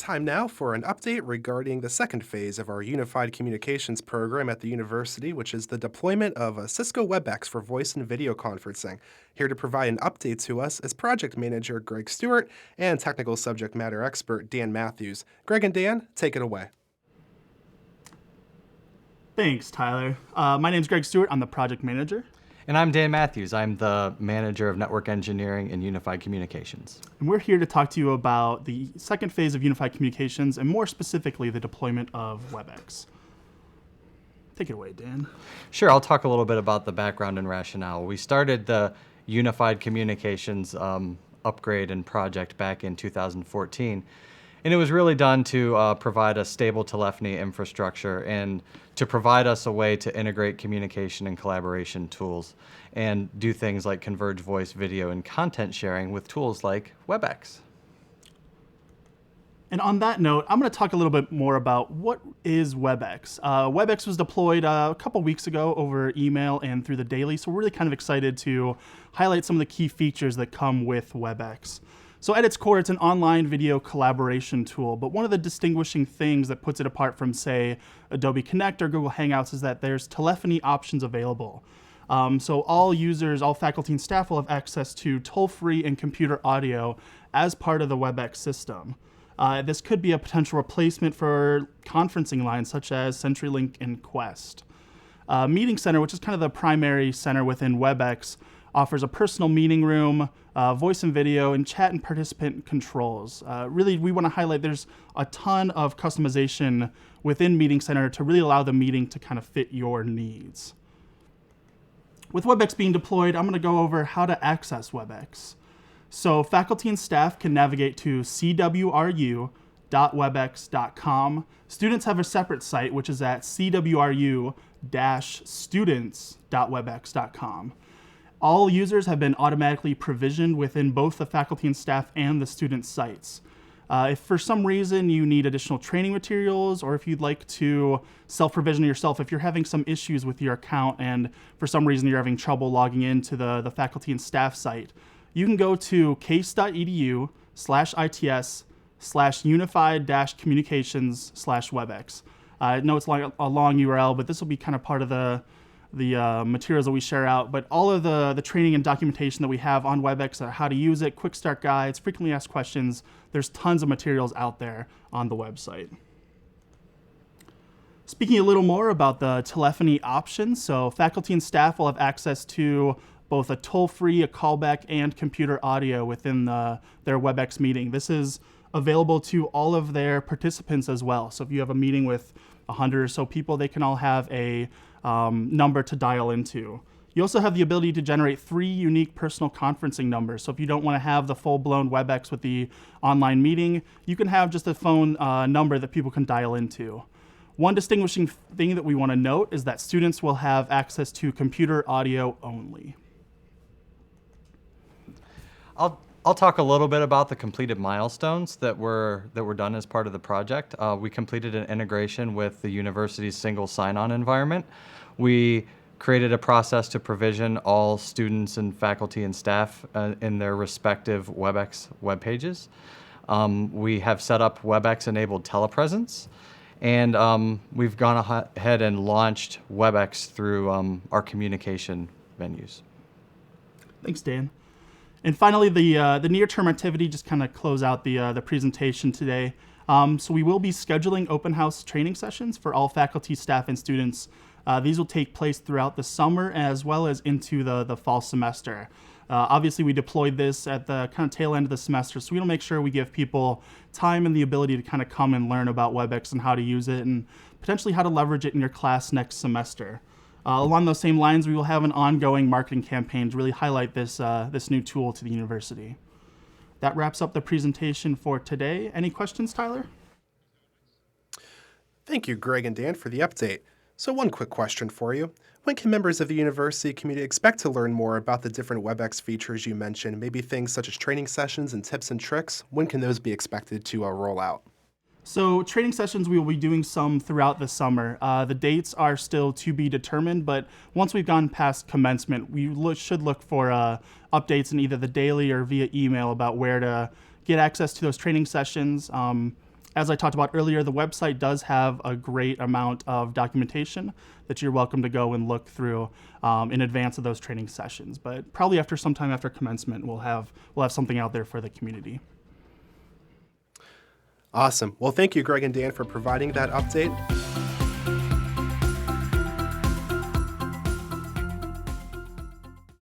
Time now for an update regarding the second phase of our Unified Communications program at the university, which is the deployment of a Cisco WebEx for voice and video conferencing. Here to provide an update to us is Project Manager Greg Stewart and Technical Subject Matter Expert Dan Matthews. Greg and Dan, take it away. Thanks, Tyler. My name's Greg Stewart. I'm the Project Manager. And I'm Dan Matthews. I'm the Manager of Network Engineering and Unified Communications. And we're here to talk to you about the second phase of Unified Communications, and more specifically, the deployment of WebEx. Take it away, Dan. Sure, I'll talk a little bit about the background and rationale. We started the Unified Communications upgrade and project back in 2014. And it was really done to provide a stable telephony infrastructure and to provide us a way to integrate communication and collaboration tools and do things like converge voice, video, and content sharing with tools like WebEx. And on that note, I'm going to talk a little bit more about what is WebEx. WebEx was deployed a couple weeks ago over email and through the daily, so we're really kind of excited to highlight some of the key features that come with WebEx. So at its core, it's an online video collaboration tool, but one of the distinguishing things that puts it apart from, say, Adobe Connect or Google Hangouts is that there's telephony options available. So all users, all faculty and staff will have access to toll-free and computer audio as part of the WebEx system. This could be a potential replacement for conferencing lines such as CenturyLink and Quest. Meeting Center, which is kind of the primary center within WebEx, offers a personal meeting room, voice and video, and chat and participant controls. Really, we want to highlight there's a ton of customization within Meeting Center to really allow the meeting to kind of fit your needs. With WebEx being deployed, I'm going to go over how to access WebEx. So faculty and staff can navigate to cwru.webex.com. Students have a separate site, which is at cwru-students.webex.com. All users have been automatically provisioned within both the faculty and staff and the student sites. If for some reason you need additional training materials, or if you'd like to self-provision yourself, if you're having some issues with your account and for some reason you're having trouble logging into the faculty and staff site, you can go to case.edu/its/unified-communications/WebEx. I know it's like a long URL, but this will be kind of part of the materials that we share out, but all of the training and documentation that we have on WebEx, how to use it, quick start guides, frequently asked questions, there's tons of materials out there on the website. Speaking a little more about the telephony options, so faculty and staff will have access to both a toll-free, a callback, and computer audio within their WebEx meeting. This is available to all of their participants as well. So if you have a meeting with 100 or so people, they can all have a number to dial into. You also have the ability to generate 3 unique personal conferencing numbers. So if you don't want to have the full-blown WebEx with the online meeting, you can have just a phone number that people can dial into. One distinguishing thing that we want to note is that students will have access to computer audio only. I'll talk a little bit about the completed milestones that were done as part of the project. We completed an integration with the university's single sign-on environment. We created a process to provision all students and faculty and staff in their respective WebEx web pages. We have set up WebEx-enabled telepresence, and we've gone ahead and launched WebEx through our communication venues. Thanks, Dan. And finally, the near-term activity, just kind of close out the presentation today. So we will be scheduling open house training sessions for all faculty, staff, and students. These will take place throughout the summer as well as into the fall semester. Obviously, we deployed this at the kind of tail end of the semester, so we want to make sure we give people time and the ability to kind of come and learn about WebEx and how to use it and potentially how to leverage it in your class next semester. Along those same lines, we will have an ongoing marketing campaign to really highlight this new tool to the university. That wraps up the presentation for today. Any questions, Tyler? Thank you, Greg and Dan, for the update. So one quick question for you. When can members of the university community expect to learn more about the different WebEx features you mentioned, maybe things such as training sessions and tips and tricks? When can those be expected to roll out? So training sessions, we will be doing some throughout the summer. The dates are still to be determined, but once we've gone past commencement, we should look for updates in either the daily or via email about where to get access to those training sessions. As I talked about earlier, the website does have a great amount of documentation that you're welcome to go and look through in advance of those training sessions. But probably after sometime after commencement, we'll have something out there for the community. Awesome. Well, thank you, Greg and Dan, for providing that update.